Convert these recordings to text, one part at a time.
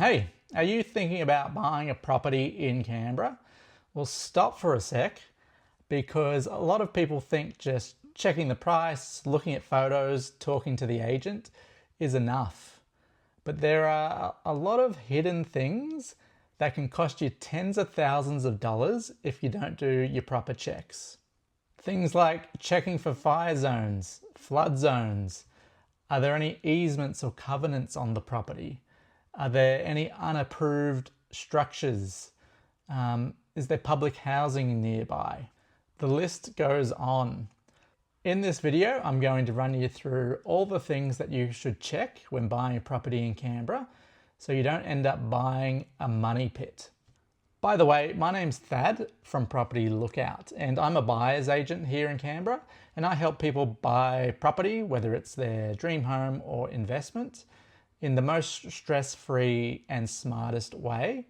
Hey, are you thinking about buying a property in Canberra? Well, stop for a sec, because a lot of people think just checking the price, looking at photos, talking to the agent is enough. But there are a lot of hidden things that can cost you tens of thousands of dollars if you don't do your proper checks. Things like checking for fire zones, flood zones. Are there any easements or covenants on the property? Are there any unapproved structures? Is there public housing nearby? The list goes on. In this video, I'm going to run you through all the things that you should check when buying a property in Canberra, so you don't end up buying a money pit. By the way, my name's Thad from Property Lookout, and I'm a buyer's agent here in Canberra, and I help people buy property, whether it's their dream home or investment, in the most stress-free and smartest way,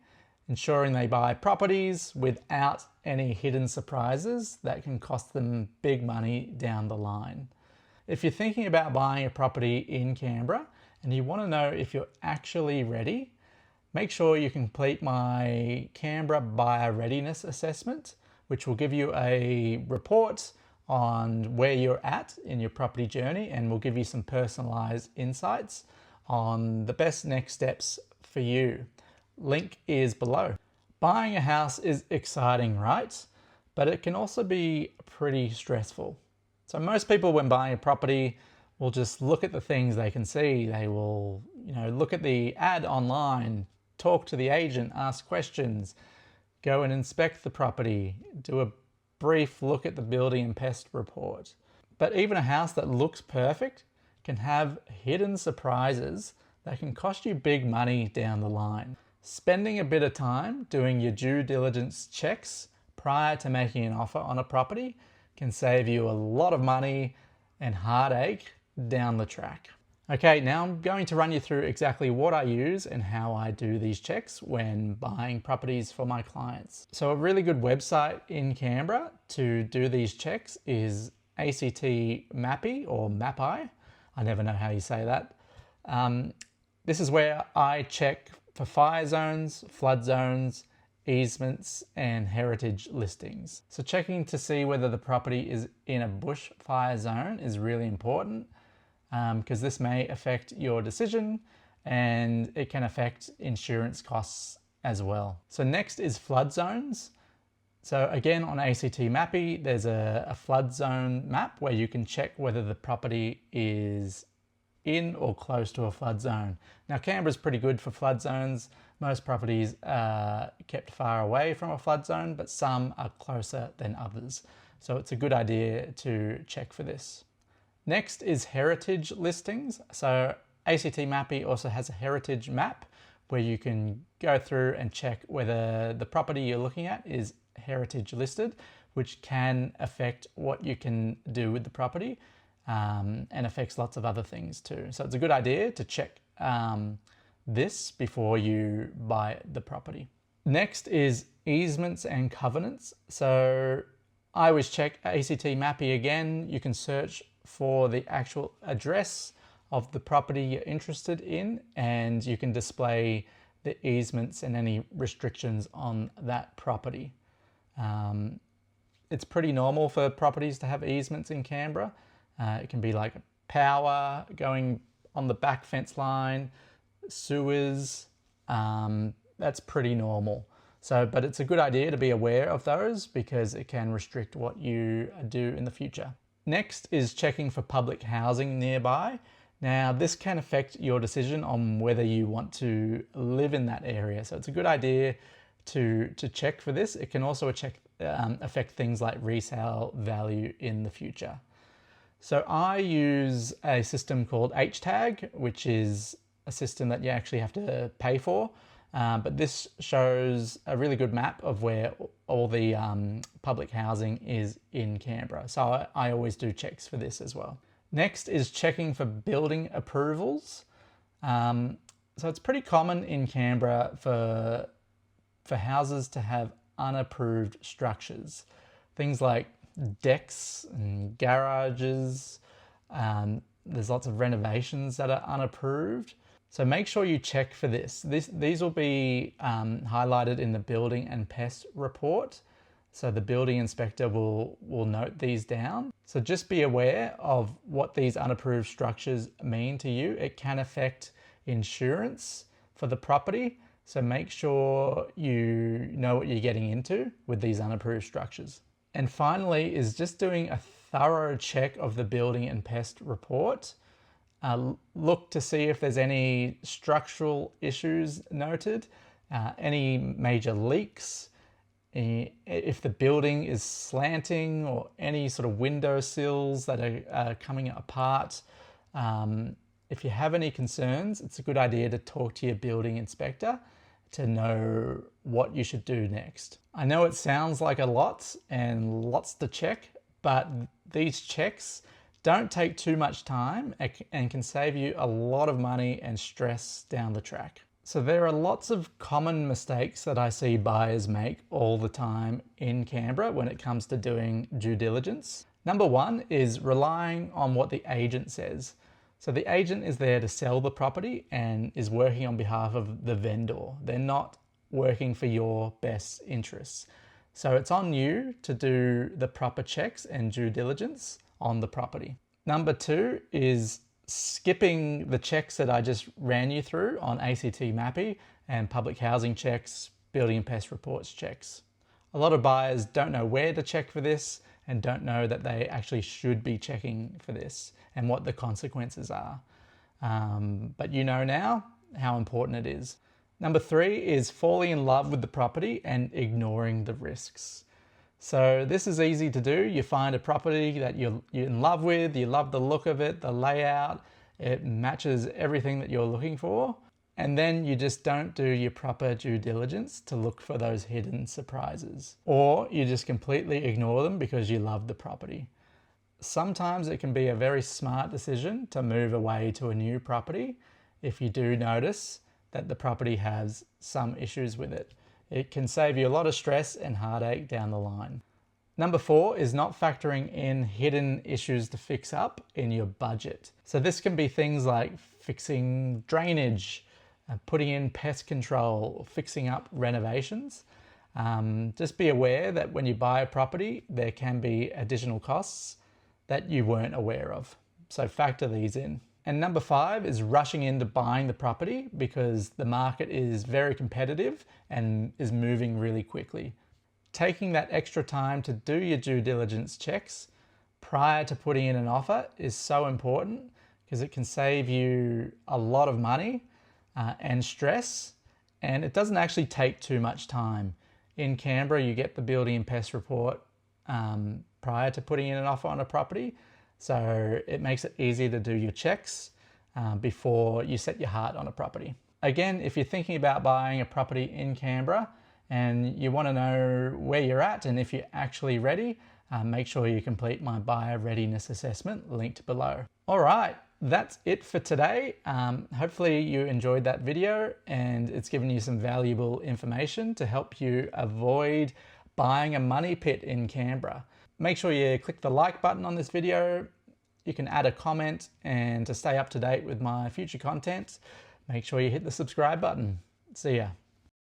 ensuring they buy properties without any hidden surprises that can cost them big money down the line. If you're thinking about buying a property in Canberra and you want to know if you're actually ready, make sure you complete my Canberra Buyer Readiness Assessment, which will give you a report on where you're at in your property journey and will give you some personalized insights on the best next steps for you. Link is below. Buying a house is exciting, right? But it can also be pretty stressful. So most people, when buying a property, will just look at the things they can see. They will, look at the ad online, talk to the agent, ask questions, go and inspect the property, do a brief look at the building and pest report. But even a house that looks perfect can have hidden surprises that can cost you big money down the line. Spending a bit of time doing your due diligence checks prior to making an offer on a property can save you a lot of money and heartache down the track. Okay, now I'm going to run you through exactly what I use and how I do these checks when buying properties for my clients. So a really good website in Canberra to do these checks is ACTMAPI or MAPI. I never know how you say that. This is where I check for fire zones, flood zones, easements, and heritage listings. So checking to see whether the property is in a bushfire zone is really important, because this may affect your decision and it can affect insurance costs as well. So next is flood zones. So again, on ACTMAPI, there's a flood zone map where you can check whether the property is in or close to a flood zone. Now, Canberra's pretty good for flood zones. Most properties are kept far away from a flood zone, but some are closer than others. So it's a good idea to check for this. Next is heritage listings. So ACTMAPI also has a heritage map where you can go through and check whether the property you're looking at is heritage listed, which can affect what you can do with the property, and affects lots of other things too. So it's a good idea to check this before you buy the property. Next is easements and covenants. So I always check ACTMAPI again. You can search for the actual address of the property you're interested in, and you can display the easements and any restrictions on that property. It's pretty normal for properties to have easements in Canberra. It can be like power going on the back fence line, sewers. That's pretty normal. But it's a good idea to be aware of those because it can restrict what you do in the future. Next is checking for public housing nearby. Now, this can affect your decision on whether you want to live in that area. So it's a good idea to check for this. It can also affect things like resale value in the future. So I use a system called HTAG, which is a system that you actually have to pay for. But this shows a really good map of where all the public housing is in Canberra. So I always do checks for this as well. Next is checking for building approvals. So it's pretty common in Canberra for houses to have unapproved structures. Things like decks and garages. There's lots of renovations that are unapproved. So make sure you check for this. These will be highlighted in the building and pest report. So the building inspector will note these down. So just be aware of what these unapproved structures mean to you. It can affect insurance for the property. So make sure you know what you're getting into with these unapproved structures. And finally is just doing a thorough check of the building and pest report. Look to see if there's any structural issues noted, any major leaks, if the building is slanting or any sort of window sills that are coming apart. If you have any concerns, it's a good idea to talk to your building inspector to know what you should do next. I know it sounds like a lot and lots to check, but these checks don't take too much time and can save you a lot of money and stress down the track. So there are lots of common mistakes that I see buyers make all the time in Canberra when it comes to doing due diligence. Number one is relying on what the agent says. So the agent is there to sell the property and is working on behalf of the vendor. They're not working for your best interests. So it's on you to do the proper checks and due diligence on the property. Number two is skipping the checks that I just ran you through on ACTMAPI and public housing checks, building and pest reports checks. A lot of buyers don't know where to check for this and don't know that they actually should be checking for this and what the consequences are. But you know now how important it is. Number three is falling in love with the property and ignoring the risks. So this is easy to do. You find a property that you're in love with, you love the look of it, the layout, it matches everything that you're looking for, and then you just don't do your proper due diligence to look for those hidden surprises. Or you just completely ignore them because you love the property. Sometimes it can be a very smart decision to move away to a new property if you do notice that the property has some issues with it. It can save you a lot of stress and heartache down the line. Number four is not factoring in hidden issues to fix up in your budget. So this can be things like fixing drainage, putting in pest control, fixing up renovations. Just be aware that when you buy a property, there can be additional costs that you weren't aware of. So factor these in. And number five is rushing into buying the property because the market is very competitive and is moving really quickly. Taking that extra time to do your due diligence checks prior to putting in an offer is so important because it can save you a lot of money and stress, and it doesn't actually take too much time. In Canberra, you get the building and pest report prior to putting in an offer on a property. So it makes it easier to do your checks before you set your heart on a property. Again, if you're thinking about buying a property in Canberra and you want to know where you're at and if you're actually ready, make sure you complete my buyer readiness assessment linked below. All right, that's it for today. Hopefully you enjoyed that video and it's given you some valuable information to help you avoid buying a money pit in Canberra. Make sure you click the like button on this video. You can add a comment, and to stay up to date with my future content, make sure you hit the subscribe button. See ya.